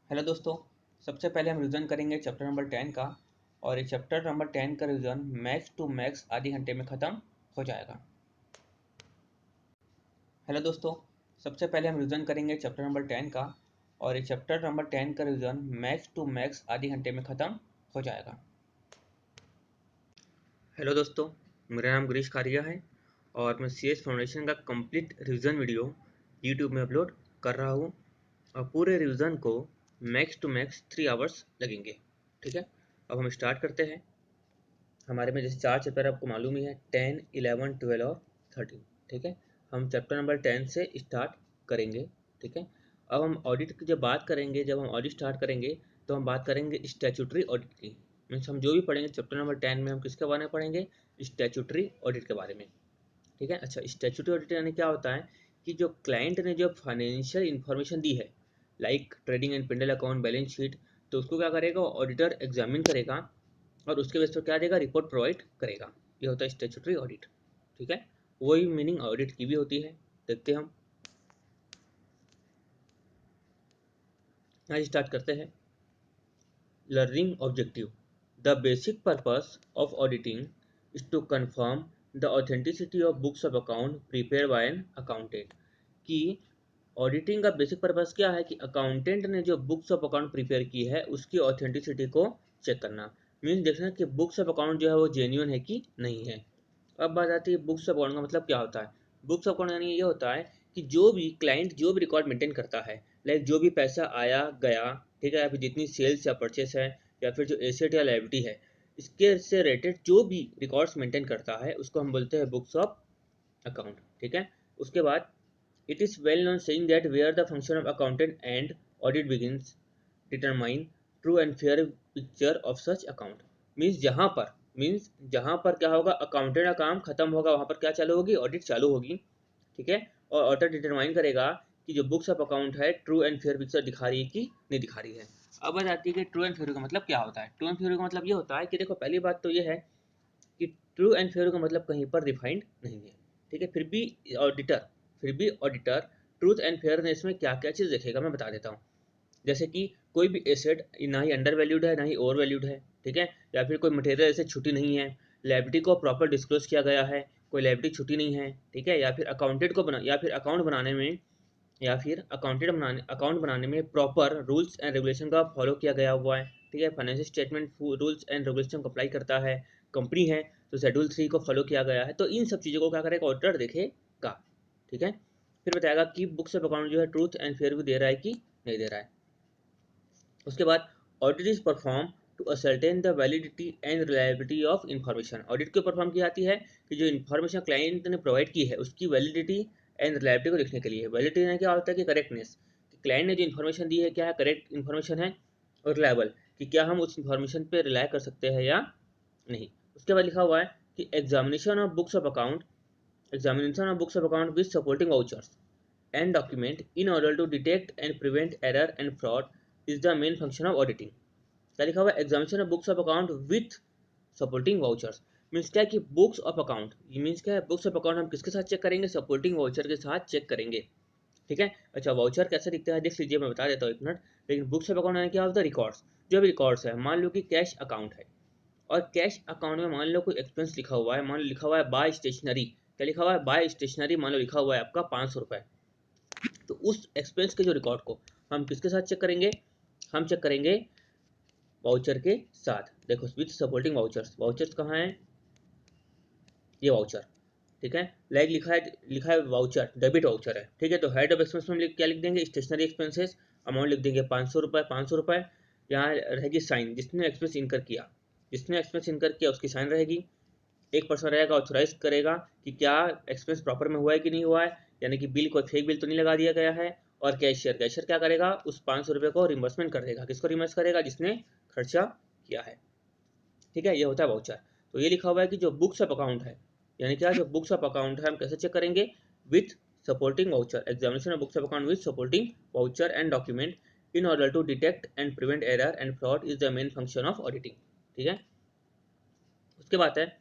Hello दोस्तों। सबसे पहले हम रिवीजन करेंगे चैप्टर नंबर 10 का। और ये चैप्टर नंबर 10 का रिवीजन मैक्स टू मैक्स आधे घंटे में ख़त्म हो जाएगा। हेलो दोस्तों। सबसे पहले हम रिवीजन करेंगे चैप्टर नंबर 10 का। और ये चैप्टर नंबर 10 का रिवीजन मैक्स टू मैक्स आधे घंटे में ख़त्म हो जाएगा। हेलो दोस्तों, मेरा नाम गिरीश कारिया है और मैं CS फाउंडेशन का कंप्लीट रिवीजन वीडियो यूट्यूब में अपलोड कर रहा हूँ। और पूरे रिवीजन को मैक्स टू मैक्स 3 आवर्स लगेंगे। ठीक है, अब हम स्टार्ट करते हैं। हमारे में जैसे 4 चैप्टर आपको मालूम ही है, 10, 11, 12 और 13। ठीक है, हम चैप्टर नंबर 10 से स्टार्ट करेंगे। ठीक है, अब हम ऑडिट की जब बात करेंगे, जब हम ऑडिट स्टार्ट करेंगे तो हम बात करेंगे स्टैट्यूटरी ऑडिट की। मीन्स हम जो भी पढ़ेंगे चैप्टर नंबर 10 में हम किसके बारे में पढ़ेंगे? स्टैट्यूटरी ऑडिट के बारे में। ठीक है, अच्छा, स्टैट्यूटरी ऑडिट यानी क्या होता है कि जो क्लाइंट ने जो फाइनेंशियल इंफॉर्मेशन दी है, लाइक ट्रेडिंग एंड पिंडल अकाउंट, बैलेंस शीट, तो उसको क्या करेगा? ऑडिटर एग्जामिन करेगा और उसके बेस पर क्या देगा? रिपोर्ट प्रोवाइड करेगा। ये होता है स्टैट्यूटरी ऑडिट। ठीक है, वही मीनिंग ऑडिट की भी होती है। देखते हैं हम। आज स्टार्ट करते हैं। Learning objective. The basic purpose of auditing is to confirm the authenticity of books of account prepare by an accountant. कि ऑडिटिंग का बेसिक पर्पस क्या है कि अकाउंटेंट ने जो बुक्स ऑफ अकाउंट प्रिपेयर की है उसकी ऑथेंटिसिटी को चेक करना। मीन्स देखना कि बुक्स ऑफ अकाउंट जो है वो जेन्युइन है कि नहीं है। अब बात आती है बुक्स ऑफ अकाउंट का मतलब क्या होता है। बुक्स ऑफ अकाउंट यानी ये होता है कि जो भी क्लाइंट जो भी रिकॉर्ड मेंटेन करता है, लाइक जो भी पैसा आया गया, ठीक है, या फिर जितनी सेल्स या परचेस है, या फिर जो एसेट या लायबिलिटी है, इसके से रिलेटेड जो भी रिकॉर्ड्स मेंटेन करता है उसको हम बोलते हैं बुक्स ऑफ अकाउंट। ठीक है, उसके बाद it is well known saying that where the function of accountant and audit begins determine true and fair picture of such account। Means जहां पर क्या होगा? अकाउंटेंट का काम खत्म होगा, वहां पर क्या चालू होगी? ऑडिट चालू होगी। ठीक है, और ऑडिटर डिटरमाइन करेगा कि जो बुक्स ऑफ अकाउंट है ट्रू एंड फेयर पिक्चर दिखा रही है कि नहीं दिखा रही है। अब बात आती है कि ट्रू एंड फेयर का मतलब क्या होता है। ट्रू एंड फेयर का मतलब ये होता है कि देखो, पहली बात तो ये है कि ट्रू एंड फेयर का मतलब कहीं पर डिफाइंड नहीं है। ठीक है, फिर भी ऑडिटर ट्रूथ एंड फेयरनेस में क्या क्या चीज़ देखेगा मैं बता देता हूँ। जैसे कि कोई भी एसेट ना ही अंडर वैल्यूड है ना ही ओवर वैल्यूड है। ठीक है, या फिर कोई मटेरियल ऐसे छुट्टी नहीं है, लायबिलिटी को प्रॉपर डिस्क्लोज किया गया है, कोई लायबिलिटी छुट्टी नहीं है। ठीक है, या फिर अकाउंट बनाने में प्रॉपर रूल्स एंड रेगुलेशन का फॉलो किया गया हुआ है। ठीक है, financial statement rules and regulation को अप्लाई करता है, कंपनी है तो शेड्यूल 3 को फॉलो किया गया है। तो इन सब चीज़ों को क्या करेगा? ऑडिटर देखेगा। ठीक है, फिर बताएगा कि बुक्स ऑफ अकाउंट जो है ट्रूथ एंड फेयर भी दे रहा है कि नहीं दे रहा है। उसके बाद audit is perform to ascertain the validity and reliability of information. Audit क्यों परफॉर्म की जाती है? कि जो इन्फॉर्मेशन क्लाइंट ने प्रोवाइड की है उसकी वैलिडिटी एंड रिलायबिलिटी को देखने के लिए। वैलिडिटी में क्या होता है कि करेक्टनेस, कि क्लाइंट ने जो इन्फॉर्मेशन दी है क्या है, करेक्ट इन्फॉर्मेशन है, और रिलायबल, कि क्या हम उस इन्फॉर्मेशन पर रिलाय कर सकते हैं या नहीं। उसके बाद लिखा हुआ है कि examination of books of account with supporting vouchers and document in order to detect and prevent error and fraud is the main function of auditing। क्या लिखा हुआ है? Examination of books of account with supporting vouchers. Means क्या है कि books of account, ये means क्या है? बुक्स ऑफ अकाउंट हम किसके साथ चेक करेंगे? सपोर्टिंग वाउचर के साथ चेक करेंगे। ठीक है, अच्छा, वाउचर कैसे दिखता है देख लीजिए, मैं बता देता हूँ एक मिनट। लेकिन बुक्स ऑफ अकाउंट क्या होता है? रिकॉर्ड्स। जो भी रिकॉर्ड्स है, मान लो कि कैश अकाउंट है और कैश अकाउंट में मान लो कोई एक्सपेंस लिखा हुआ है, मान लो लिखा हुआ है बाय स्टेशनरी। क्या लिखा हुआ है? By stationery. मान लो लिखा हुआ है आपका 500 रुपये। तो उस एक्सपेंस के जो रिकॉर्ड को हम किसके साथ चेक करेंगे? हम चेक करेंगे वाउचर के साथ। देखो, विथ सपोर्टिंग वाउचर्स। वाउचर्स कहाँ है? ये वाउचर। ठीक है, लाइक लिखा है वाउचर, डेबिट वाउचर है। ठीक है, तो हेड ऑफ एक्सपेंस में क्या लिख देंगे? Stationery expenses. अमाउंट लिख देंगे 500 रुपये। 500 रुपये यहाँ रहेगी साइन, जिसने एक्सपेंस इनकर किया उसकी साइन रहेगी। एक पर्सन रहेगा ऑथोराइज करेगा कि क्या एक्सपेंस प्रॉपर में हुआ है कि नहीं हुआ है, यानी कि बिल, कोई फेक बिल तो नहीं लगा दिया गया है। और कैशियर क्या करेगा? उस 500 रुपये को रिम्बर्समेंट कर देगा। किसको रिम्बर्स करेगा? जिसने खर्चा किया है। ठीक है, ये होता है वाउचर। तो ये लिखा हुआ है कि जो बुक्स ऑफ अकाउंट है, यानी क्या, जो बुक्स ऑफ अकाउंट है हम कैसे चेक करेंगे? With supporting voucher. Examination of books of account with supporting voucher and document in order to detect and prevent error and fraud is the main function of auditing. ठीक है, उसके बाद है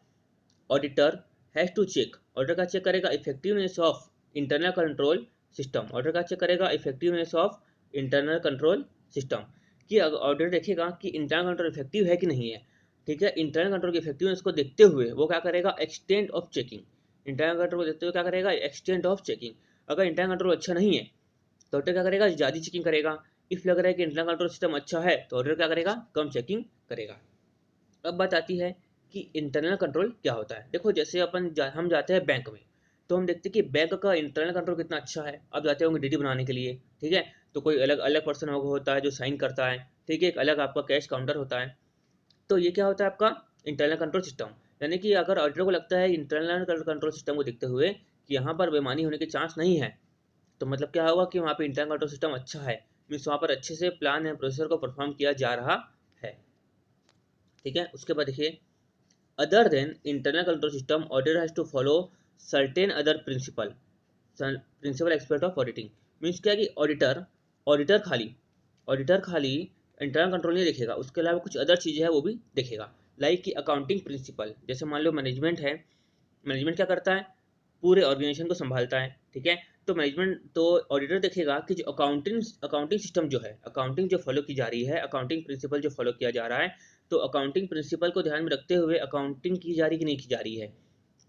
auditor has to check. Auditor का check करेगा effectiveness of internal control system. Auditor का check करेगा effectiveness of internal control system कि ऑडिटर देखेगा कि इंटरनल कंट्रोल इफेक्टिव है कि नहीं है। ठीक है, इंटरनल कंट्रोल की इफेक्टिवनेस को देखते हुए वो क्या करेगा, extent of checking. Internal control को देखते हुए क्या करेगा, एक्सटेंट ऑफ चेकिंग। अगर इंटरनल कंट्रोल अच्छा नहीं है तो ऑडिटर क्या करेगा, ज़्यादा चेकिंग करेगा। इफ लग रहा है कि इंटरनल कंट्रोल सिस्टम अच्छा है तो ऑडिटर क्या करेगा, कम चेकिंग करेगा। अब बात आती है कि इंटरनल कंट्रोल क्या होता है। देखो जैसे हम जाते हैं बैंक में, तो हम देखते हैं कि बैंक का इंटरनल कंट्रोल कितना अच्छा है। आप जाते होंगे डीडी बनाने के लिए, ठीक है, तो कोई अलग अलग पर्सन होता है जो साइन करता है, ठीक है, एक अलग आपका कैश काउंटर होता है। तो ये क्या होता है, आपका इंटरनल कंट्रोल सिस्टम। यानी कि अगर ऑडिटर को लगता है इंटरनल कंट्रोल सिस्टम को देखते हुए कि यहाँ पर बेईमानी होने के चांस नहीं है, तो मतलब क्या होगा कि वहाँ पे इंटरनल कंट्रोल सिस्टम अच्छा है, मीन्स वहाँ पर अच्छे से प्लान एंड प्रोसीजर को परफॉर्म किया जा रहा है। ठीक है, उसके बाद देखिए, other than internal control system auditor has to follow certain other principle expect of auditing. Means क्या है कि ऑडिटर खाली इंटरनल कंट्रोल नहीं देखेगा, उसके अलावा कुछ अदर चीज़ें हैं वो भी देखेगा। लाइक कि अकाउंटिंग प्रिंसिपल, जैसे मान लो मैनेजमेंट है, मैनेजमेंट क्या करता है, पूरे ऑर्गेनाइजेशन को संभालता है। ठीक है, तो ऑडिटर देखेगा कि जो अकाउंटिंग सिस्टम जो है, अकाउंटिंग जो फॉलो की जा रही है, अकाउंटिंग प्रिंसिपल जो फॉलो किया जा रहा है, तो अकाउंटिंग प्रिंसिपल को ध्यान में रखते हुए अकाउंटिंग की जा रही कि नहीं की जा रही है।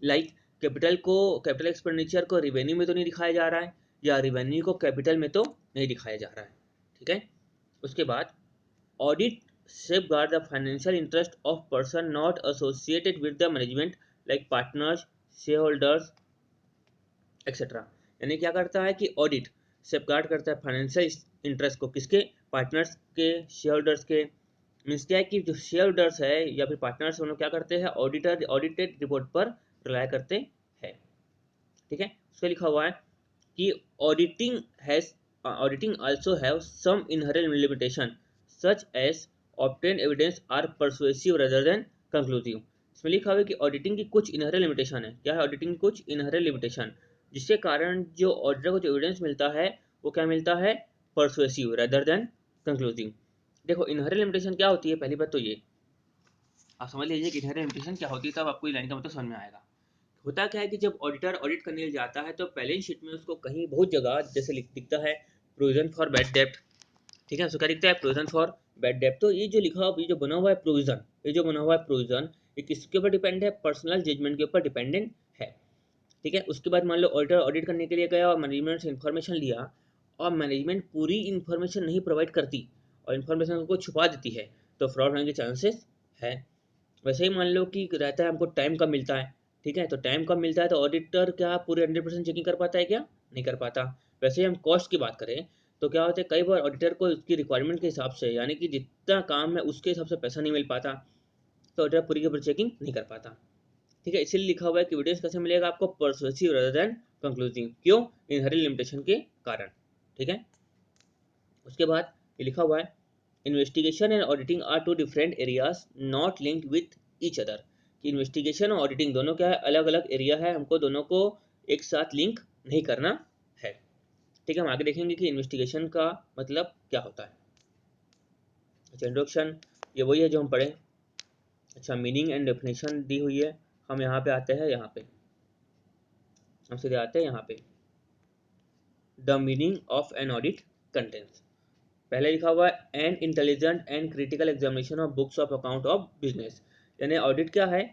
लाइक कैपिटल एक्सपेंडिचर को रिवेन्यू में तो नहीं दिखाया जा रहा है, या रिवेन्यू को कैपिटल में तो नहीं दिखाया जा रहा है। ठीक है, उसके बाद audit safeguard the financial interest of person not associated with the management like partners, shareholders, etcetera. यानी क्या करता है कि ऑडिट सेफगार्ड करता है फाइनेंशियल इंटरेस्ट को, किसके, पार्टनर्स के, शेयर होल्डर्स के। मीन्स क्या है कि जो शेयर होल्डर्स है या फिर पार्टनर्स, उन्होंने क्या करते हैं, ऑडिटेड रिपोर्ट पर रिलाय करते हैं। ठीक है, उसमें लिखा हुआ है कि auditing also have some inherent limitation such as obtain evidence are persuasive rather than conclusive. इसमें लिखा हुआ है कि ऑडिटिंग की कुछ इनहेरेंट लिमिटेशन है। क्या है ऑडिटिंग की कुछ इनहेरेंट लिमिटेशन, जिसके कारण जो ऑडिटर को जो एविडेंस मिलता है वो क्या मिलता है, परसुएसिव रेदर देन कंक्लूसिव। देखो इनहेरेंट लिमिटेशन क्या होती है, पहली बात तो ये आप समझ लीजिए कि इनहेरेंट लिमिटेशन क्या होती है, तब आपको ये लाइन का मतलब समझ में आएगा। होता क्या है कि जब ऑडिटर ऑडिट करने जाता है तो बैलेंस शीट में उसको कहीं बहुत जगह जैसे दिखता है प्रोविजन फॉर बैड डेप्ट। ठीक है, उसको क्या दिखता है, प्रोविजन फॉर बैड डेप्ट। तो ये जो लिखा हुआ, ये जो बना हुआ है प्रोविजन, ये जो बना हुआ है प्रोविजन, ये किसके ऊपर डिपेंड है, पर्सनल जजमेंट के ऊपर डिपेंडेंट है। ठीक है, उसके बाद मान लो ऑडिटर ऑडिट करने के लिए गया और मैनेजमेंट से इन्फॉर्मेशन लिया, और मैनेजमेंट पूरी इन्फॉर्मेशन नहीं प्रोवाइड करती और इन्फॉर्मेशन को छुपा देती है, तो फ्रॉड होने के चांसेस है। वैसे ही मान लो कि रहता है हमको टाइम कम मिलता है, ठीक है, तो टाइम कम मिलता है तो ऑडिटर क्या पूरे 100% चेकिंग कर पाता है क्या, नहीं कर पाता। वैसे ही हम कॉस्ट की बात करें तो क्या होता है, कई बार ऑडिटर को उसकी रिक्वायरमेंट के हिसाब से, यानी कि जितना काम है उसके हिसाब से पैसा नहीं मिल पाता, तो ऑडिटर पूरी की पूरी चेकिंग नहीं कर पाता। ठीक है, इसीलिए लिखा हुआ है कि एविडेंस कैसे मिलेगा आपको, परसुएसिव रेदर देन कंक्लूसिव। क्यों, इनहेरेंट लिमिटेशन के कारण। ठीक है, उसके बाद ये लिखा हुआ है, investigation and auditing are two different areas not linked with each other. कि इन्वेस्टिगेशन और ऑडिटिंग दोनों क्या है, अलग अलग एरिया है, हमको दोनों को एक साथ लिंक नहीं करना है। ठीक है, हम आगे देखेंगे कि इन्वेस्टिगेशन का मतलब क्या होता है। अच्छा, इंट्रोडक्शन ये वही है जो हम पढ़े। अच्छा, मीनिंग एंड डेफिनेशन दी हुई है। हम यहाँ पे आते हैं, हम सीधे आते हैं यहाँ पे, the meaning of an audit contents. पहले लिखा हुआ है an intelligent and critical examination of books of account of business. यानी ऑडिट क्या है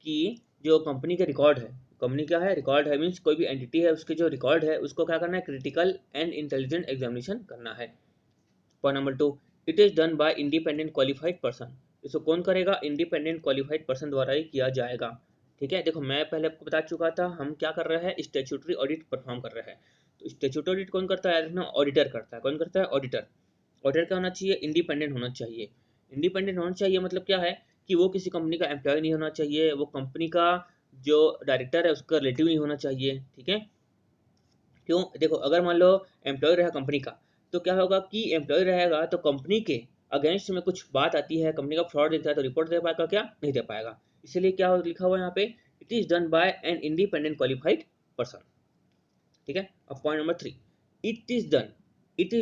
कि जो कंपनी के रिकॉर्ड है, कंपनी क्या है, रिकॉर्ड है, मीन्स कोई भी एंटिटी है उसके जो रिकॉर्ड है उसको क्या करना है, क्रिटिकल एंड इंटेलिजेंट एग्जामिनेशन करना है। Point number 2, it is done by independent qualified person. इसको कौन करेगा, इंडिपेंडेंट क्वालिफाइड पर्सन द्वारा ही किया जाएगा। ठीक है, देखो मैं पहले आपको बता चुका था हम क्या कर रहे हैं, स्टैट्यूटरी ऑडिट परफॉर्म कर रहे हैं। तो स्टैट्यूटरी ऑडिट कौन करता है, ऑडिटर करता है। कौन करता है, ऑडिटर। ऑडिटर क्या होना चाहिए, इंडिपेंडेंट होना चाहिए। इंडिपेंडेंट होना चाहिए मतलब क्या है कि वो किसी कंपनी का एम्प्लॉय नहीं होना चाहिए, वो कंपनी का जो डायरेक्टर है उसका रिलेटिव नहीं होना चाहिए। ठीक है, क्यों, देखो अगर मान लो एम्प्लॉय रहा कंपनी का, तो क्या होगा कि एम्प्लॉय रहेगा तो कंपनी के अगेंस्ट में कुछ बात आती है, कंपनी का फ्रॉड दिखता है, तो रिपोर्ट दे पाएगा क्या, नहीं दे पाएगा। इसीलिए क्या लिखा हुआ है यहाँ पे, it is done by an independent qualified person. ठीक है, अब point number 3, it is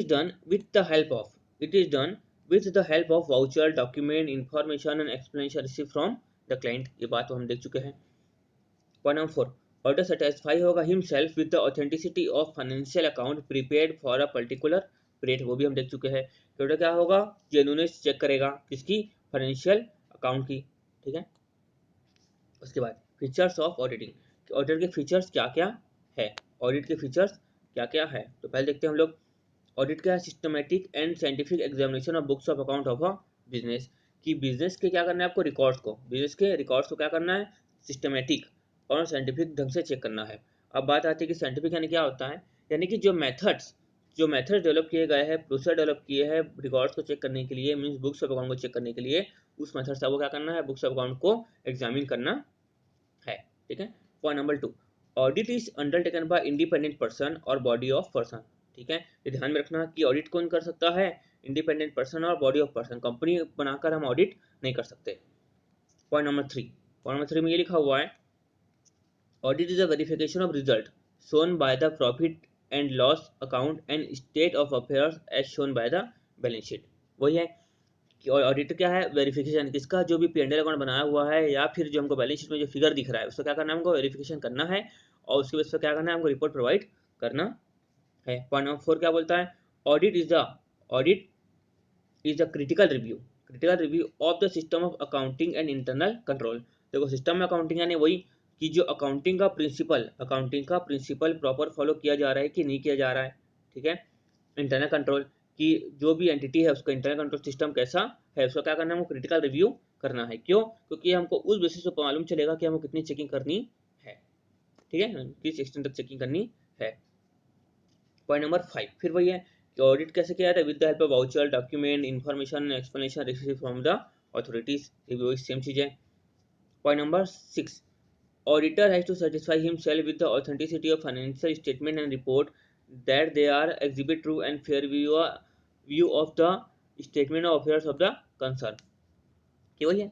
done with the help of, it is done with the help of voucher, document, information and explanation receive from the client. ये बात तो हम देख चुके हैं। पॉइंट नंबर 4, ऑडिटर सेटिस्फाई होगा himself with the authenticity of financial account prepared for a particular period, वो भी हम देख चुके हैं। कि ऑडिटर क्या होगा, जेन्युइननेस चेक करेगा किसकी, फाइनेंशियल अकाउंट की, ठीक है। उसके बाद फीचर्स ऑफ ऑडिटिंग, ऑडिटर के फीचर्स क्या क्या है, ऑडिट के फीचर्स क्या क्या है। तो पहले देखते हैं हम लोग, ऑडिट क्या है, systematic and scientific examination of books of account of a business, कि बिजनेस के क्या करना है आपको, रिकॉर्ड्स को, बिजनेस के रिकॉर्ड्स को क्या करना है, सिस्टमेटिक और साइंटिफिक ढंग से चेक करना है। अब बात आती है कि साइंटिफिक यानी क्या होता है, यानी कि जो मेथड्स डेवलप किए गए हैं, प्रोसेस डेवलप किए हैं रिकॉर्ड्स को चेक करने के लिए, मीन्स बुक्स ऑफ अकाउंट को चेक करने के लिए, उस मेथड से आपको क्या करना है, बुक्स ऑफ अकाउंट को एग्जामिन करना है, ठीक है। Point number 2, audit is undertaken by independent person और बॉडी ऑफ पर्सन, ठीक है। ये ध्यान में रखना कि ऑडिट कौन कर सकता है, इंडिपेंडेंट पर्सन और बॉडी ऑफ पर्सन, कंपनी बनाकर हम ऑडिट नहीं कर सकते। पॉइंट नंबर 3, पॉइंट नंबर 3 में ये लिखा हुआ है, audit is a verification of result shown by the profit and loss account and state of affairs as shown by the balance sheet. वही है कि ऑडिट क्या है, वेरिफिकेशन किसका, जो भी P&L अकाउंट बनाया हुआ है या फिर जो हमको बैलेंस शीट में जो फिगर दिख रहा है उसका क्या करना है, हमको वेरिफिकेशन करना है और उसके बेस पर क्या करना है, हमको रिपोर्ट प्रोवाइड करना है। पॉइंट नंबर 4 क्या बोलता है, audit is the critical review of the system of accounting and internal control. देखो सिस्टम में अकाउंटिंग यानी वही कि जो अकाउंटिंग का प्रिंसिपल प्रॉपर फॉलो किया जा रहा है कि नहीं किया जा रहा है, ठीक है। इंटरनल कंट्रोल कि जो भी एंटिटी है उसका इंटरनल कंट्रोल सिस्टम कैसा है, उसका क्या करना है, हमको क्रिटिकल रिव्यू करना है। क्यों, क्योंकि हमको उस बेसिस पर मालूम चलेगा कि हमको कितनी चेकिंग करनी है, ठीक है, किस एक्सटेंट तक चेकिंग करनी है। पॉइंट नंबर 5 फिर वही है कि ऑडिट कैसे किया जाता है, with the help of voucher, document, information, explanation receive from the authorities, ये भी सेम चीज है। Point number 6, auditor has to satisfy himself with the authenticity of financial statement and report, that they are exhibit true and fair view of the statement of affairs of the concern। कि वही है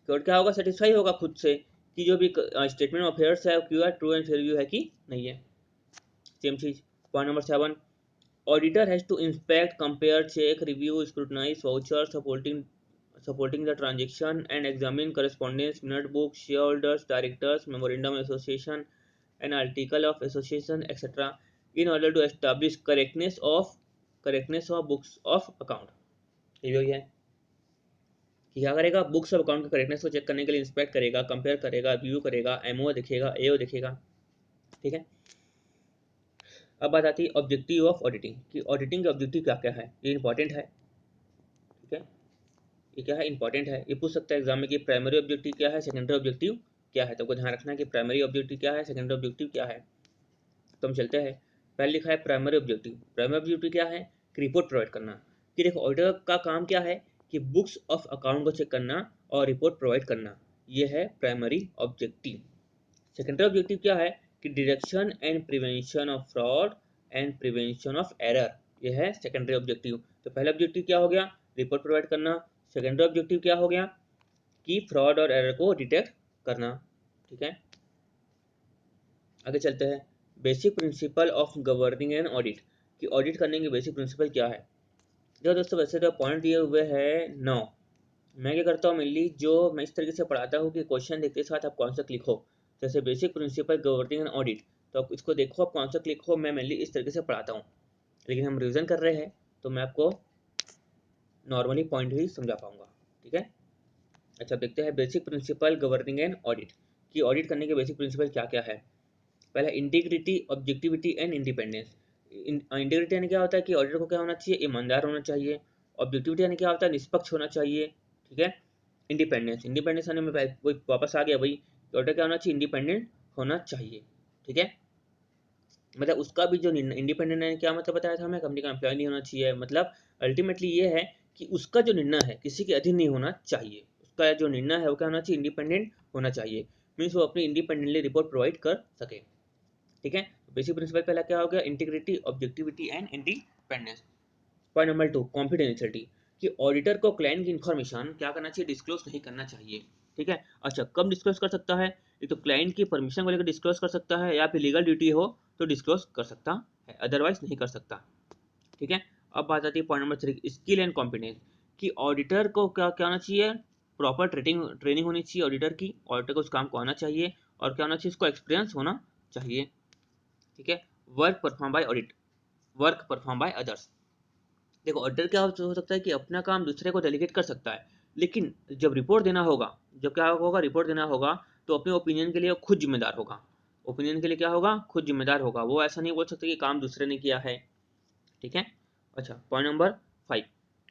कि और क्या होगा, satisfy होगा खुद से कि जो भी स्टेटमेंट ऑफ अफेयर्स है क्या ट्रू एंड फेयर व्यू है कि नहीं है। सेम चीज। Point number 7, auditor has to inspect, compare, check, review, scrutinize voucher supporting the transaction and examine correspondence, minute book, shareholders, directors, memorandum association and article of association, etc. in order to establish correctness of books of account। ये भी है कि क्या करेगा, books of account के correctness को check करने के लिए इंस्पेक्ट करेगा, कंपेयर करेगा, व्यू करेगा, एमओ देखेगा, एओ देखेगा, ठीक है। अब बात आती है ऑब्जेक्टिव ऑफ ऑडिटिंग कि ऑडिटिंग के ऑब्जेक्टिव क्या क्या है, ये इंपॉर्टेंट है, ठीक है। ये क्या है, इंपॉर्टेंट है, ये पूछ सकता है एग्जाम में कि प्राइमरी ऑब्जेक्टिव क्या है, सेकेंडरी ऑब्जेक्टिव क्या है। तो आपको ध्यान रखना है कि प्राइमरी ऑब्जेक्टिव क्या है, सेकेंडरी ऑब्जेक्टिव क्या है। तो हम चलते हैं, पहले लिखा है प्राइमरी ऑब्जेक्टिव। प्राइमरी ऑब्जेक्टिव क्या है, कि रिपोर्ट प्रोवाइड करना। कि देखो ऑडिटर का काम क्या है, कि बुक्स ऑफ अकाउंट को चेक करना और रिपोर्ट प्रोवाइड करना, ये है प्राइमरी ऑब्जेक्टिव। सेकेंडरी ऑब्जेक्टिव क्या है, कि detection and prevention of fraud and prevention of error, ये है सेकेंडरी ऑब्जेक्टिव। तो पहला ऑब्जेक्टिव क्या हो गया, रिपोर्ट प्रोवाइड करना। सेकेंडरी ऑब्जेक्टिव क्या हो गया, कि फ्रॉड और एरर को डिटेक्ट करना, ठीक है। आगे चलते हैं, basic principle of governing and audit, कि ऑडिट करने के बेसिक प्रिंसिपल क्या है। देखो दोस्तों वैसे तो पॉइंट दिए हुए हैं 9। मैं क्या करता हूँ मेनली, जो मैं इस तरीके से पढ़ाता हूँ कि क्वेश्चन देखते साथ आप कौन सा क्लिक हो, जैसे basic principle governing and audit, तो आप इसको देखो आप कौन सा क्लिक हो, मैं मेनली इस तरीके से पढ़ाता हूँ। लेकिन हम रिविजन कर रहे हैं तो मैं आपको नॉर्मली पॉइंट ही समझा पाऊंगा, ठीक है। अच्छा देखते हैं basic principle governing and audit, कि ऑडिट करने के बेसिक प्रिंसिपल क्या क्या है। पहला integrity, objectivity and independence. Integrity यानी क्या होता है कि ऑडिटर को क्या होना चाहिए, ईमानदार होना चाहिए। ऑब्जेक्टिविटी यानी क्या होता है, निष्पक्ष होना चाहिए, ठीक है। इंडिपेंडेंस यानी में वही वापस आ गया वही, ऑडिटर क्या होना चाहिए, इंडिपेंडेंट होना चाहिए, ठीक है। मतलब उसका भी जो इंडिपेंडेंट है क्या मतलब बताया था हमें, कंपनी का एम्प्लॉय नहीं होना चाहिए। मतलब अल्टीमेटली ये है कि उसका जो निर्णय है किसी के अधीन नहीं होना चाहिए, उसका जो निर्णय है वो क्या होना चाहिए, इंडिपेंडेंट होना चाहिए। मीन्स वो अपनी इंडिपेंडेंटली रिपोर्ट प्रोवाइड कर सके, ठीक है। बेसिक प्रिंसिपल पहला क्या हो गया, integrity, objectivity and independence. Point number 2, confidentiality, कि ऑडिटर को क्लाइंट की इन्फॉर्मेशन क्या करना चाहिए, डिस्क्लोज नहीं करना चाहिए, ठीक है। अच्छा कब डिस्क्लोज कर सकता है, ये तो क्लाइंट की परमिशन को लेकर डिस्क्लोज कर सकता है या फिर लीगल ड्यूटी हो तो डिस्क्लोज कर सकता है, अदरवाइज नहीं कर सकता, ठीक है। अब बात आती है point number 3, skill and competence, कि ऑडिटर को क्या क्या होना चाहिए, प्रॉपर ट्रेनिंग होनी चाहिए ऑडिटर की, ऑडिटर को उस काम को आना चाहिए और क्या होना चाहिए, उसको एक्सपीरियंस होना चाहिए, ठीक है। Work perform by audit, work perform by others, देखो ऑडिटर क्या हो सकता है कि अपना काम दूसरे को डेलीगेट कर सकता है, लेकिन जब रिपोर्ट देना होगा, जब क्या होगा, रिपोर्ट देना होगा, तो अपने ओपिनियन के लिए खुद जिम्मेदार होगा। ओपिनियन के लिए क्या होगा, खुद जिम्मेदार होगा। वो ऐसा नहीं बोल सकता कि काम दूसरे ने किया है। ठीक है। अच्छा, पॉइंट नंबर 5,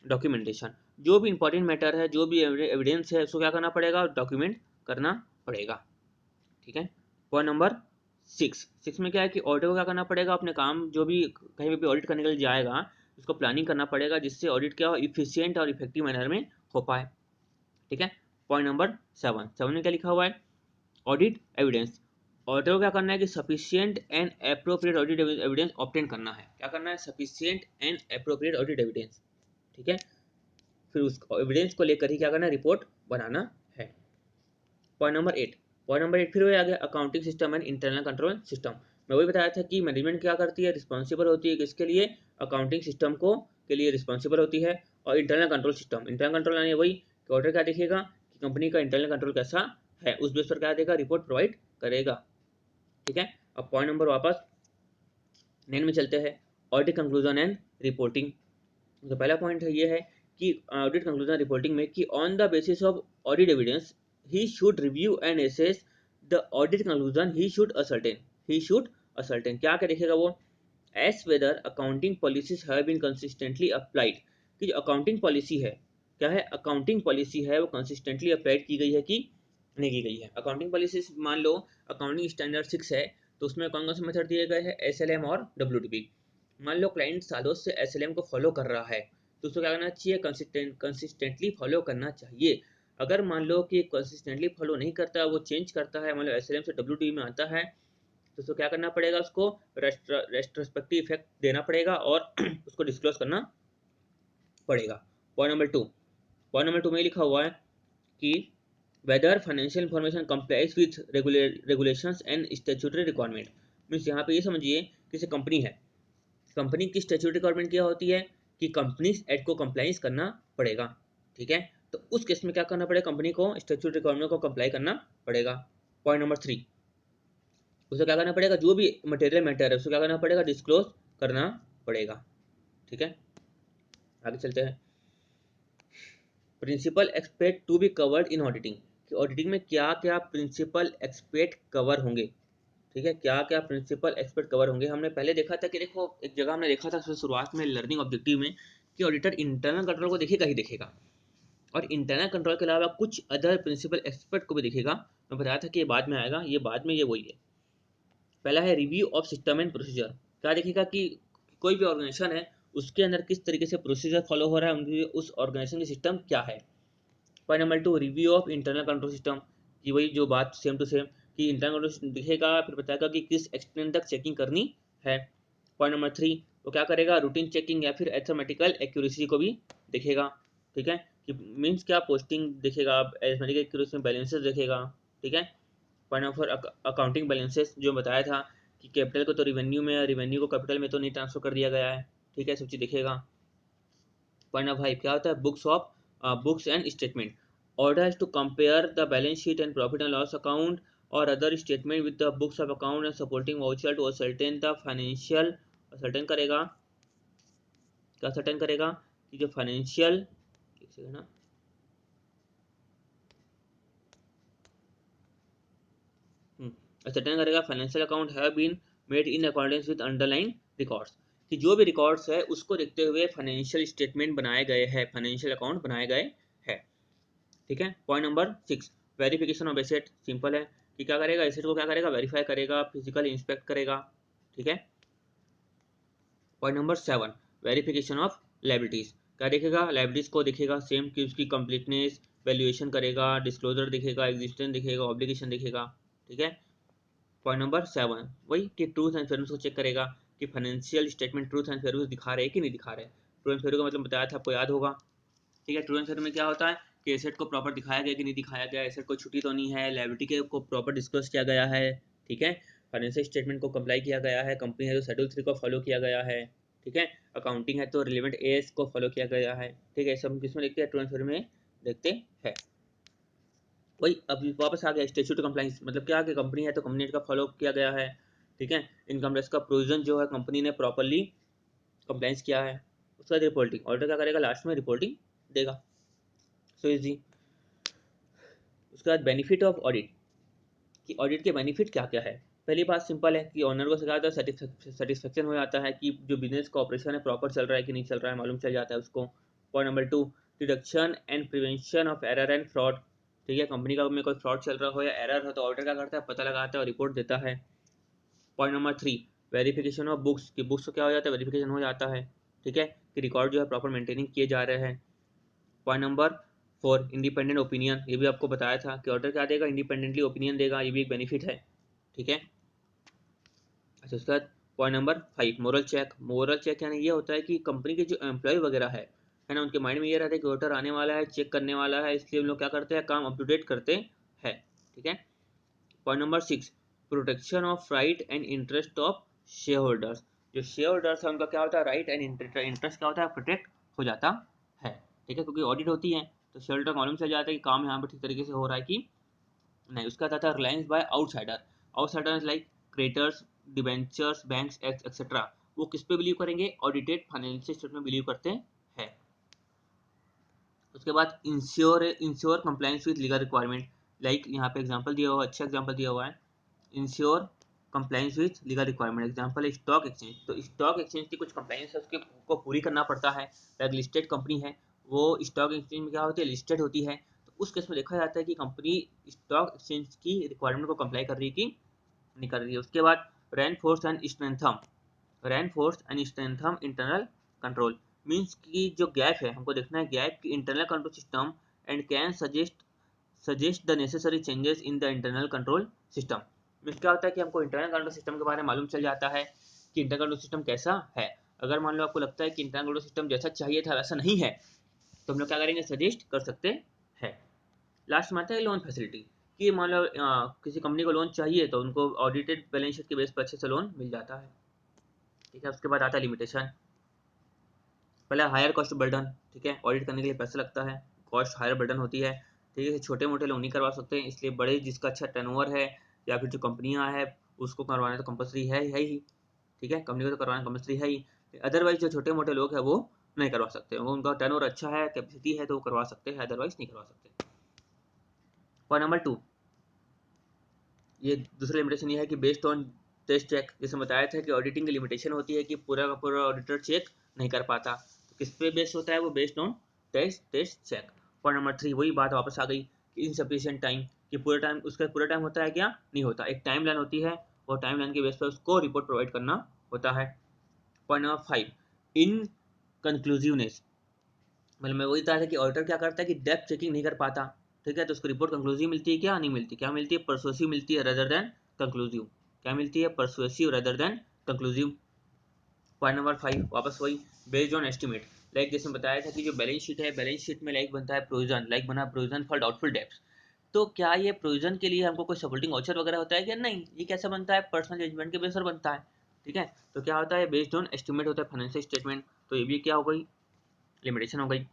डॉक्यूमेंटेशन। जो भी इंपॉर्टेंट मैटर है, जो भी एविडेंस है, उसको क्या करना पड़ेगा, डॉक्यूमेंट करना पड़ेगा। ठीक है। पॉइंट नंबर 6 में क्या है कि ऑडिटर को क्या करना पड़ेगा, अपने काम जो भी कहीं भी ऑडिट करने के लिए जाएगा, उसको प्लानिंग करना पड़ेगा, जिससे ऑडिट क्या हो, इफिशियंट और इफेक्टिव मैनर में हो पाए। ठीक है। पॉइंट नंबर 7 में क्या लिखा हुआ है, ऑडिट एविडेंस। ऑडिटर को क्या करना है कि sufficient and appropriate audit evidence obtain करना है। क्या करना है, sufficient and appropriate audit evidence. ठीक है। फिर उस एविडेंस को लेकर ही क्या करना है, रिपोर्ट बनाना है। पॉइंट नंबर 8 फिर आ गया accounting system and internal control system. मैं वही बताया था कि मैनेजमेंट क्या करती है, रिस्पॉन्सिबल होती है किसके लिए, अकाउंटिंग सिस्टम को के लिए रिस्पॉन्सिबल होती है। और internal control system, internal control यानी वही कि ऑडिटर क्या देखेगा कि कंपनी का इंटरनल कंट्रोल कैसा है, उस बेस पर क्या देगा, रिपोर्ट प्रोवाइड करेगा। ठीक है। अब पॉइंट नंबर वापस 9 में चलते हैं, ऑडिट कंक्लूजन एंड रिपोर्टिंग। तो पहला पॉइंट है ये है कि ऑडिट कंक्लूजन रिपोर्टिंग में कि on the basis of audit evidence he should review and assess the audit conclusion he should ascertain क्या क्या देखेगा वो, as whether accounting policies have been consistently applied, कि जो अकाउंटिंग पॉलिसी है, क्या है, अकाउंटिंग पॉलिसी है वो कंसिस्टेंटली अप्लाइड की गई है कि नहीं की गई है। अकाउंटिंग पॉलिसी मान लो अकाउंटिंग स्टैंडर्ड 6 है, तो उसमें कौन कौन से मेथड दिए गए हैं, एसएलएम और डब्ल्यूटीपी। मान लो क्लाइंट सालों से एसएलएम को फॉलो कर रहा है, तो उसको क्या करना चाहिए, कंसिस्टेंटली फॉलो करना चाहिए। अगर मान लो कि कंसिस्टेंटली फॉलो नहीं करता, वो चेंज करता है, मान लो एसएलएम से डब्ल्यूटीपी में आता है, तो उसको क्या करना पड़ेगा, उसको रेस्ट्रोस्पेक्टिव इफेक्ट देना पड़ेगा और उसको डिस्क्लोज करना पड़ेगा। पॉइंट नंबर 2 में लिखा हुआ है कि weather financial information complies with regulations and statutory requirement. Means यहाँ पे ये समझिए कि जैसे कंपनी है, कंपनी की स्टैट्यूटरी रिक्वायरमेंट क्या होती है कि कंपनी एक्ट को कंप्लाइज करना पड़ेगा। ठीक है। तो उस केस में क्या करना पड़ेगा, कंपनी को स्टैट्यूटरी रिक्वायरमेंट को कंप्लाई करना पड़ेगा। पॉइंट नंबर 3, उसे क्या करना पड़ेगा, जो भी मटेरियल मैटर है उसको क्या करना पड़ेगा, डिस्क्लोज करना पड़ेगा। ठीक है। आगे चलते हैं, principle expect to be covered in auditing, कि ऑडिटिंग में क्या क्या प्रिंसिपल एक्सपेक्ट कवर होंगे। ठीक है, क्या क्या प्रिंसिपल एक्सपेक्ट कवर होंगे। हमने पहले देखा था कि देखो एक जगह हमने देखा था शुरुआत में लर्निंग ऑब्जेक्टिव में कि ऑडिटर इंटरनल कंट्रोल को देखेगा ही देखेगा, और इंटरनल कंट्रोल के अलावा कुछ अदर प्रिंसिपल एक्सपेक्ट को भी देखेगा। मैं बताया था कि ये बाद में आएगा, ये बाद में ये वही है। पहला है review of system and procedure, क्या देखेगा कि कोई भी ऑर्गेनाइजेशन है उसके अंदर किस तरीके से प्रोसीजर फॉलो हो रहा है, उनकी उस ऑर्गेनाइजेशन की सिस्टम क्या है। Point number 2, review of internal control system, कि वही जो बात सेम टू सेम कि इंटरनल कंट्रोल दिखेगा, फिर बताएगा कि किस एक्सटेंट तक चेकिंग करनी है। पॉइंट नंबर 3, वो क्या करेगा, रूटीन चेकिंग या फिर अर्थमेटिकल एक्यूरेसी को भी देखेगा। ठीक है, कि मीन्स क्या, पोस्टिंग देखेगा, अर्थमेटिकल एक्यूरेसी में बैलेंसेस देखेगा। ठीक है। पॉइंट नंबर 4, अकाउंटिंग बैलेंसेस, जो बताया था कि कैपिटल को तो रिवेन्यू में, रिवेन्यू को कैपिटल में तो नहीं ट्रांसफर कर दिया गया है। ठीक है, सब चीज़ देखेगा। पॉइंट नंबर 5 क्या होता है, books and statement, order is to compare the balance sheet and profit and loss account or other statement with the books of account and supporting voucher to ascertain the financial, ascertain करेगा, क्या ascertain करेगा कि जो financial, एक second ना, ascertain करेगा financial account have been made in accordance with underline records, कि जो भी रिकॉर्ड्स है उसको देखते हुए फाइनेंशियल स्टेटमेंट बनाए गए हैं, फाइनेंशियल अकाउंट बनाए गए हैं। ठीक है। Point number 6, verification of asset, simple है कि क्या करेगा, एसेट को क्या करेगा, वेरीफाई करेगा, फिजिकल इंस्पेक्ट करेगा। ठीक है। Point number 7, verification of liabilities, क्या देखेगा, लायबिलिटीज को देखेगा सेम कि उसकी कंप्लीटनेस, वैल्यूएशन करेगा, डिस्क्लोजर देखेगा, एग्जिस्टेंस देखेगा, ऑब्लिगेशन देखेगा। ठीक है। पॉइंट नंबर 7 वही कि ट्रूथ एंड फेयरनेस को चेक करेगा कि financial statement truth and fairness दिखा रहे हैं कि नहीं दिखा रहे। ट्रूथ एंड फेयरनेस का मतलब बताया था, आपको याद होगा। ठीक है। ट्रू एंड फेयर में क्या होता है कि एसेट को प्रॉपर दिखाया गया कि नहीं दिखाया गया, एसेट को छुट्टी तो नहीं है, लायबिलिटी के को प्रॉपर डिस्क्लोज किया गया है। ठीक है। फाइनेंशियल स्टेटमेंट को कंप्लाई किया गया है, कंपनी है तो शेड्यूल 3 को फॉलो किया गया है। ठीक है। अकाउंटिंग है तो रिलेवेंट एएस को फॉलो किया गया है। ठीक है, सब किसमें देखते हैं, ट्रू एंड फेयर में देखते हैं। वही अब वापस आ गया स्टैट्यूटरी कंप्लाइंस, मतलब क्या कि कंपनी है तो कंपनी का फॉलो किया गया है। ठीक है। इनकम टैक्स का प्रोविजन जो है कंपनी ने प्रॉपरली कंप्लाइंस किया है। उसके बाद रिपोर्टिंग, ऑडिटर क्या करेगा, लास्ट में रिपोर्टिंग देगा। So easy. उसके बाद बेनिफिट ऑफ ऑडिट, कि ऑडिट के बेनिफिट क्या क्या है। पहली बात सिंपल है कि ऑनर को सिखाता सेटिस्फेक्शन हो जाता है कि जो बिजनेस का ऑपरेशन है प्रॉपर चल रहा है कि नहीं चल रहा है, मालूम चल जाता है उसको। Point number 2, deduction and prevention of error and fraud. ठीक है, कंपनी का में कोई फ्रॉड चल रहा हो या एरर हो तो ऑडिटर क्या करता है, पता लगाता है और रिपोर्ट देता है। Point number 3, verification of books, कि बुक्स क्या हो जाता है, वेरिफिकेशन हो जाता है। ठीक है, कि रिकॉर्ड जो है प्रॉपर मेंटेनिंग किए जा रहे हैं। पॉइंट नंबर 4, इंडिपेंडेंट ओपिनियन, ये भी आपको बताया था कि ऑडिटर क्या देगा, इंडिपेंडेंटली ओपिनियन देगा, ये भी एक बेनिफिट है। ठीक है, अच्छा उसके बाद point number 5, moral check. Moral check यानी ये होता है कि कंपनी के जो एम्प्लॉय वगैरह है ना, उनके माइंड में ये रहता है कि ऑडिटर आने वाला है, चेक करने वाला है, इसलिए हम लोग क्या करते हैं, काम अप टू डेट करते हैं। ठीक है, point number 6, protection of right and interest of share holders. जो शेयर होल्डर्स है उनका क्या होता है, राइट एंड इंटरेस्ट क्या होता है, प्रोटेक्ट हो जाता है। ठीक है, क्योंकि ऑडिट होती है तो शेयर होल्डर मालूम चल जाता है कि काम यहाँ पर ठीक तरीके से हो रहा है कि नहीं। उसका आता है reliance by outsider. Outsider like creditors, debentures, banks etcetera. वो किस पे बिलीव करेंगे, ऑडिटेड फाइनेंशियल स्टेटमेंट बिलीव करते हैं। उसके बाद ensure compliance with legal requirement. Like यहाँ पे एग्जांपल दिया हुआ है, अच्छा एग्जांपल दिया हुआ है, ensure compliance with legal requirement. Example है स्टॉक एक्सचेंज, तो स्टॉक एक्सचेंज की कुछ कंप्लायंस है उसके को पूरी करना पड़ता है। लाइक लिस्टेड कंपनी है, वो स्टॉक एक्सचेंज में क्या होती है, लिस्टेड होती है, तो उस केस में देखा जाता है कि कंपनी स्टॉक एक्सचेंज की रिक्वायरमेंट को कंप्लाई कर रही है कि नहीं कर रही है। उसके बाद reinforce and strengthen internal control, means की जो गैप है हमको देखना है, गैप की internal control system and can suggest the necessary changes in the internal control system. Means क्या होता है कि हमको इंटरनल कंट्रोल सिस्टम के बारे में मालूम चल जाता है कि इंटरनल कंट्रोल सिस्टम कैसा है। अगर मान लो आपको लगता है कि इंटरनल कंट्रोल सिस्टम जैसा चाहिए था वैसा नहीं है, तो हम लोग क्या करेंगे, सजेस्ट कर सकते हैं। लास्ट में आता है लोन फैसिलिटी, कि मान लो किसी कंपनी को लोन चाहिए तो उनको ऑडिटेड बैलेंस शीट के बेस पर अच्छे से लोन मिल जाता है। ठीक है, उसके बाद आता है लिमिटेशन। पहले हायर कॉस्ट बर्डन, ठीक है, ऑडिट करने के लिए पैसा लगता है, कॉस्ट हायर बर्डन होती है। ठीक है, छोटे मोटे लोग नहीं करवा सकते, इसलिए बड़े जिसका अच्छा टर्नओवर है या फिर जो कंपनियां है उसको करवाना तो कंपलसरी है ही। ठीक है, कंपनी को तो करवाना कंपलसरी है ही, अदरवाइज जो छोटे मोटे लोग हैं वो नहीं करवा सकते, वो उनका टर्नओवर अच्छा है, कैपेसिटी है तो वो करवा सकते हैं, अदरवाइज नहीं करवा सकते। पॉइंट नंबर 2, ये दूसरा लिमिटेशन ये है कि बेस्ड ऑन टेस्ट चेक, जैसे बताया था कि ऑडिटिंग की लिमिटेशन होती है कि पूरा का पूरा ऑडिटर चेक नहीं कर पाता, तो किस पे बेस्ड होता है, वो based on test check. Point number 3, वही बात वापस आ गई कि इनसफिशिएंट टाइम, कि पूरा टाइम उसका पूरा टाइम होता है क्या, नहीं होता, एक टाइम लाइन होती है और टाइम लाइन के बेस पर उसको रिपोर्ट प्रोवाइड करना होता है। पॉइंट नंबर 5, इन कंक्लूसिवनेस, मतलब मैं वही था कि ऑडिटर क्या करता है कि डेप्थ चेकिंग नहीं कर पाता। ठीक है, तो उसको रिपोर्ट कंक्लूसिव मिलती है क्या, नहीं मिलती, क्या मिलती है, परसुएसिव मिलती है रदर देन कंक्लूसिव। क्या मिलती है, persuasive rather than conclusive. Point number 5, वापस वही, बेस्ड ऑन एस्टिमेट। लाइक जैसे बताया था कि जो बैलेंस शीट है, बैलेंस शीट में लाइक बनता है प्रोविजन, लाइक बना प्रोविजन फॉर डाउटफुल डेब्ट्स, तो क्या ये प्रोविजन के लिए हमको कोई सपोर्टिंग वाउचर वगैरह होता है क्या, नहीं, ये कैसे बनता है, पर्सनल जजमेंट के बेस पर बनता है। ठीक है, तो क्या होता है, बेस्ड ऑन एस्टिमेट होता है फाइनेंशियल स्टेटमेंट, तो ये भी क्या हो गई, लिमिटेशन हो गई।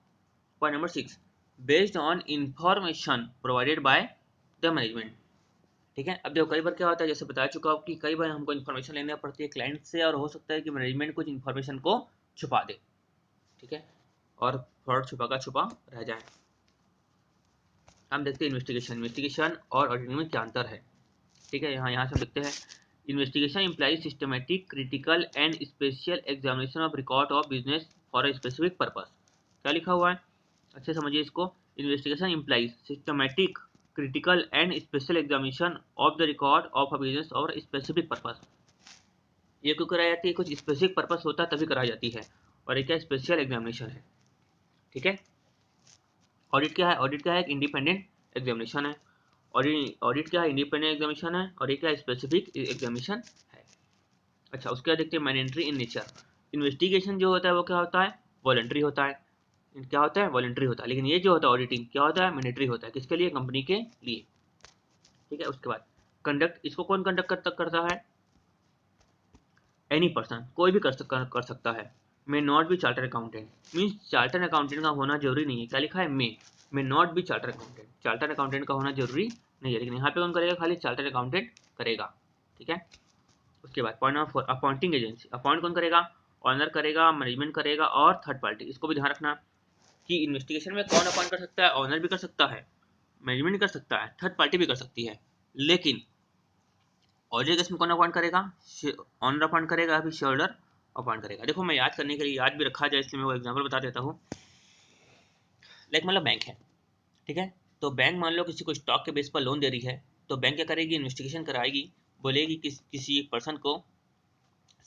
Point number 6, based on information provided by the management. ठीक है, अब देखो कई बार क्या होता है, जैसे बता चुका हूँ कि कई बार हमको इन्फॉर्मेशन लेना पड़ती है क्लाइंट से, और हो सकता है कि मैनेजमेंट कुछ इन्फॉर्मेशन को छुपा दे। ठीक है, और फ्रॉड छुपा का छुपा रह जाए। हम देखते हैं इन्वेस्टिगेशन और ऑडिटिंग में क्या अंतर है। ठीक है, यहाँ से हम देखते हैं, investigation implies systematic critical and special examination of record of business for a specific purpose. क्या लिखा हुआ है, अच्छे समझिए इसको। Investigation implies systematic critical and special examination of the record of a business और स्पेसिफिक पर्पस। ये क्यों कराई जाती है, कुछ स्पेसिफिक पर्पस होता है तभी कराई जाती है, और एक क्या स्पेशल एग्जामिनेशन है। ठीक है, ऑडिट क्या है, ऑडिट क्या है, एक इंडिपेंडेंट एग्जामिनेशन है। ऑडिट क्या है, इंडिपेंडेंट एग्जामिनेशन है, और एक क्या स्पेसिफिक एग्जामिनेशन है। अच्छा, उसके बाद देखते हैं मैंडेटरी इन नेचर। इन्वेस्टिगेशन जो होता है वो क्या होता है, वॉलंटरी होता है, क्या होता है, वॉलंटरी होता है, लेकिन ये जो होता है ऑडिटिंग क्या होता है, मैंडेटरी होता है, किसके लिए, कंपनी के लिए। ठीक है, उसके बाद कंडक्ट, इसको कौन कंडक्ट करता है, एनी पर्सन, कोई भी कर सकता है। May not be charter accountant, means charter accountant का होना जरूरी नहीं है, क्या लिखा है, may not be charter accountant, charter accountant का होना जरूरी नहीं है, लेकिन यहाँ पे कौन करेगा, खाली चार्टर अकाउंटेंट करेगा। ठीक है, उसके बाद point number 4, appointing agency, appoint कौन करेगा, ऑनर करेगा, मैनेजमेंट करेगा और थर्ड पार्टी। इसको भी ध्यान रखना कि इन्वेस्टिगेशन में कौन अपॉइंट कर सकता है, ऑनर भी कर सकता है, मैनेजमेंट कर सकता है, थर्ड पार्टी भी कर सकती है। लेकिन ऑडिट केस में कौन अपॉइंट करेगा, ऑनर अपॉइंट करेगा, फिर शेयर होल्डर अपॉइंट करेगा। देखो मैं याद करने के लिए याद भी रखा जाए इसलिए मैं वो एग्जाम्पल बता देता हूँ। लाइक मतलब बैंक है, ठीक है, तो बैंक मान लो किसी को स्टॉक के बेस पर लोन दे रही है, तो बैंक क्या करेगी, इन्वेस्टिगेशन कराएगी, बोलेगी किसी एक पर्सन को,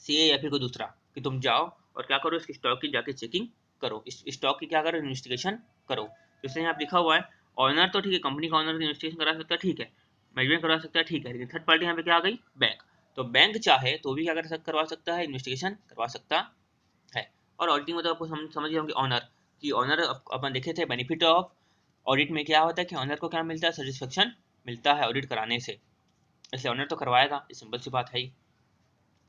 सीए या फिर कोई दूसरा, कि तुम जाओ और क्या करो, इसकी स्टॉक की जाके चेकिंग करो, इस स्टॉक की क्या करो, इन्वेस्टिगेशन करो। तो इसलिए यहाँ लिखा हुआ है ऑनर, तो ठीक है, कंपनी का ऑनर इन्वेस्टिगेशन करा सकता है, ठीक है, मैनेजमेंट करा सकता है, ठीक है, लेकिन थर्ड पार्टी यहाँ पे क्या आ गई, बैंक। तो बैंक चाहे तो भी क्या करवा सकता है, इन्वेस्टिगेशन करवा सकता है। और ऑडिटिंग में तो आपको समझ गए होंगे ऑनर, कि ऑनर अपन देखे थे बेनिफिट ऑफ ऑडिट में क्या होता है कि ऑनर को क्या मिलता है, सेटिस्फेक्शन मिलता है ऑडिट कराने से, इसलिए ऑनर तो करवाएगा, ये सिंपल सी बात है ही।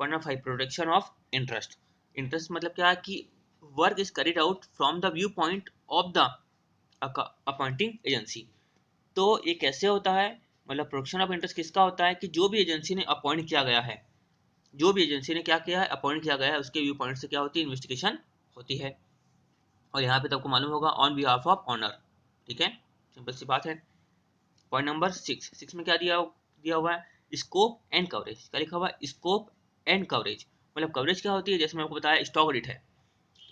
Point number 5, protection of interest. Interest मतलब क्या है कि work is carried out from the view point of the appointing agency. तो ये कैसे होता है, मतलब प्रोटेक्शन ऑफ इंटरेस्ट किसका होता है कि जो भी एजेंसी ने अपॉइंट किया गया है, जो भी एजेंसी ने क्या किया है, अपॉइंट किया गया है, उसके व्यू पॉइंट से क्या होती है, इन्वेस्टिगेशन होती है। और यहाँ पे तो आपको मालूम होगा ऑन बिहाफ ऑफ ऑनर, ठीक है, सिंपल सी बात है। पॉइंट नंबर 6 में क्या दिया हुआ है, स्कोप एंड कवरेज। क्या लिखा हुआ है, स्कोप एंड कवरेज। मतलब कवरेज क्या होती है, जैसे मैं आपको बताया स्टॉक ऑडिट है,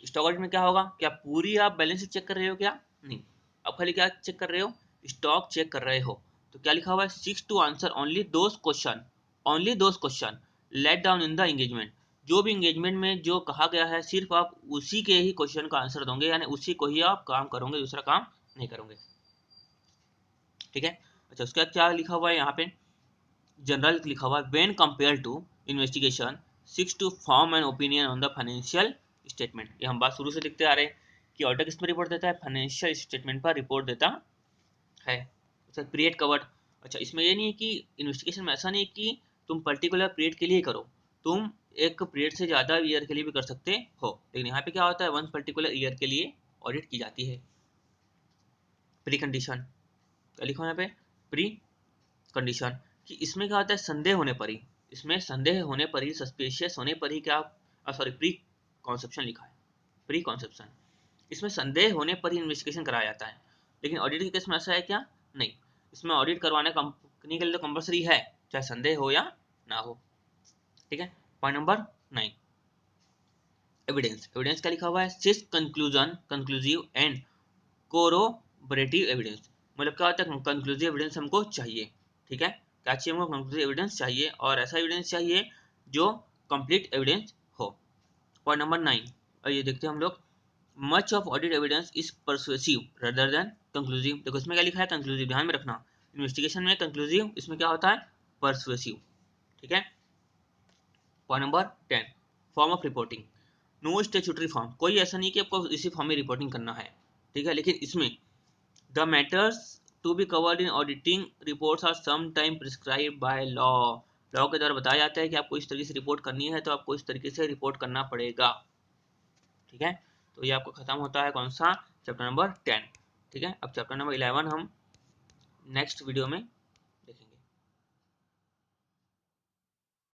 स्टॉक ऑडिट में क्या होगा, क्या पूरी आप बैलेंस शीट चेक कर रहे हो, क्या नहीं, आप खाली क्या चेक कर रहे हो, स्टॉक चेक कर रहे हो। तो क्या लिखा हुआ है, 6 to answer only those question let down in the engagement. जो भी एंगेजमेंट में जो कहा गया है, सिर्फ आप उसी के ही क्वेश्चन का आंसर दोगे, यानी उसी को ही आप काम करोगे, दूसरा काम नहीं करोगे, ठीक है। अच्छा, उसके बाद क्या लिखा हुआ है यहाँ पे, जनरल लिखा हुआ है, when compare to investigation six to form an opinion on the financial statement. ये हम बात शुरू से लिखते आ रहे हैं कि ऑडिटर किस पर रिपोर्ट देता है, फाइनेंशियल स्टेटमेंट पर रिपोर्ट देता है। अच्छा, पीरियड कवर्ड। अच्छा, इसमें ये नहीं है कि इन्वेस्टिगेशन में ऐसा नहीं है कि तुम पर्टिकुलर पीरियड के लिए करो, तुम एक पीरियड से ज़्यादा ईयर के लिए भी कर सकते हो, लेकिन यहाँ पे क्या होता है, वन पर्टिकुलर ईयर के लिए ऑडिट की जाती है। प्री कंडीशन, क्या लिखा है यहाँ पे, प्री कंडीशन, कि इसमें क्या होता है, संदेह होने पर ही, इसमें संदेह होने पर ही, सस्पिशियस होने पर ही क्या, सॉरी, प्री कॉन्सेप्शन लिखा है, प्री कॉन्सेप्शन, इसमें संदेह होने पर ही इन्वेस्टिगेशन कराया जाता है। लेकिन ऑडिट के केस में ऐसा है क्या, नहीं, इसमें ऑडिट करवाना कंपनी के लिए तो कंपलसरी है, चाहे संदेह हो या ना हो, ठीक है। Point number 9, evidence. एविडेंस क्या लिखा हुआ है, सिस कंक्लूसिव एंड कोरोबरेटिव एविडेंस। मतलब क्या होता है, कंक्लूसिव एविडेंस हमको चाहिए, ठीक है, क्या चाहिए हमको, कंक्लूसिव एविडेंस चाहिए, और ऐसा एविडेंस चाहिए जो कंप्लीट एविडेंस हो। पॉइंट नंबर 9, और ये देखते हैं हम लोग, much of audit evidence is persuasive rather than conclusive. देखो इसमें क्या लिखा है, कंक्लूसिव, ध्यान में रखना, इन्वेस्टिगेशन में कंक्लूसिव, इसमें क्या होता है, परसुएसिव, ठीक है। Point number 10, form of reporting. No statutory form, कोई ऐसा नहीं कि आपको इसी फॉर्म में रिपोर्टिंग करना है, ठीक है, लेकिन इसमें the matters to be covered in auditing reports are some time prescribe by law. Law के द्वारा बताया जाता है कि आपको इस तरीके से रिपोर्ट करनी है, तो आपको इस तरीके से रिपोर्ट करना पड़ेगा, ठीक है। तो ये आपको खत्म होता है कौन सा, चैप्टर नंबर 10, ठीक है। अब चैप्टर नंबर 11 हम नेक्स्ट वीडियो में